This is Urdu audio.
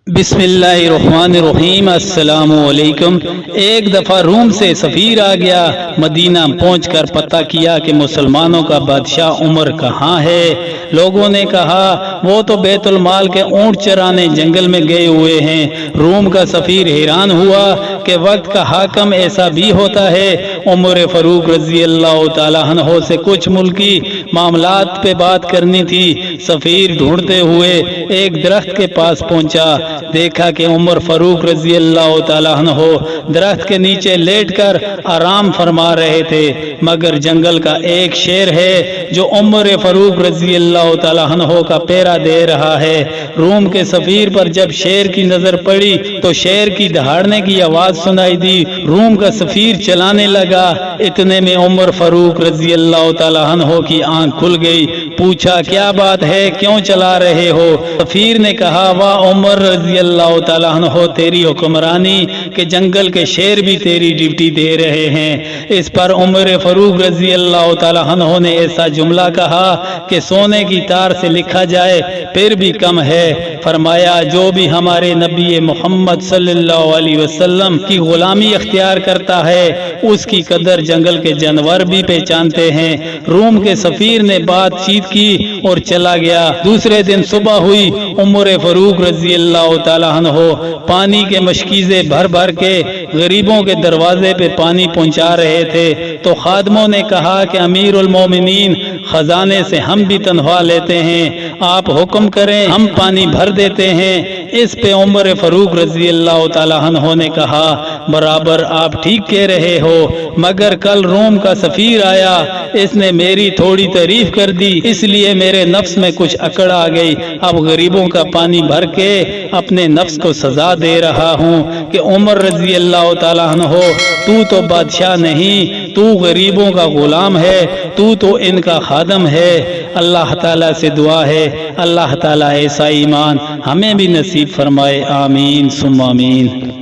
بسم اللہ الرحمن الرحیم۔ السلام علیکم۔ ایک دفعہ روم سے سفیر آ گیا۔ مدینہ پہنچ کر پتہ کیا کہ مسلمانوں کا بادشاہ عمر کہاں ہے۔ لوگوں نے کہا وہ تو بیت المال کے اونٹ چرانے جنگل میں گئے ہوئے ہیں۔ روم کا سفیر حیران ہوا کہ وقت کا حاکم ایسا بھی ہوتا ہے۔ عمر فاروق رضی اللہ تعالیٰ عنہ سے کچھ ملکی معاملات پہ بات کرنی تھی۔ سفیر ڈھونڈتے ہوئے ایک درخت کے پاس پہنچا۔ دیکھا کہ عمر فاروق رضی اللہ تعالیٰ عنہ درخت کے نیچے لیٹ کر آرام فرما رہے تھے، مگر جنگل کا ایک شیر ہے جو عمر فاروق رضی اللہ تعالیٰ عنہ کا پیرا دے رہا ہے۔ روم کے سفیر پر جب شیر کی نظر پڑی تو شیر کی دہاڑنے کی آواز سنائی دی۔ روم کا سفیر چلانے لگا۔ اتنے میں عمر فاروق رضی اللہ تعالیٰ عنہ کی آنکھ کھل گئی۔ پوچھا کیا بات ہے، کیوں چلا رہے ہو؟ سفیر نے کہا واہ عمر رضی اللہ تعالیٰ عنہ، تیری حکمرانی کہ جنگل کے شیر بھی تیری ڈیوٹی دے رہے ہیں۔ اس پر عمر فاروق رضی اللہ تعالیٰ عنہ نے ایسا جملہ کہا کہ سونے کی تار سے لکھا جائے پھر بھی کم ہے۔ فرمایا جو بھی ہمارے نبی محمد صلی اللہ علیہ وسلم کی غلامی اختیار کرتا ہے اس کی قدر جنگل کے جانور بھی پہچانتے ہیں۔ روم کے سفیر نے بات چیت کی اور چلا گیا۔ دوسرے دن صبح ہوئی، عمر فاروق رضی اللہ تعالیٰ عنہ پانی کے مشکیزے بھر بھر کے غریبوں کے دروازے پہ پانی پہنچا رہے تھے تو خادموں نے کہا کہ امیر المومنین خزانے سے ہم بھی تنخواہ لیتے ہیں، آپ حکم کریں ہم پانی بھر دیتے ہیں۔ اس پہ عمر فاروق رضی اللہ تعالیٰ عنہ نے کہا برابر آپ ٹھیک کہہ رہے ہو، مگر کل روم کا سفیر آیا، اس نے میری تھوڑی تعریف کر دی، اس لیے میرے نفس میں کچھ اکڑ آ گئی۔ اب غریبوں کا پانی بھر کے اپنے نفس کو سزا دے رہا ہوں کہ عمر رضی اللہ تعالیٰ عنہ تو بادشاہ نہیں، تو غریبوں کا غلام ہے، تو ان کا خادم ہے۔ اللہ تعالیٰ سے دعا ہے اللہ تعالیٰ ایسا ایمان ہمیں بھی نصیب فرمائے، آمین ثم آمین۔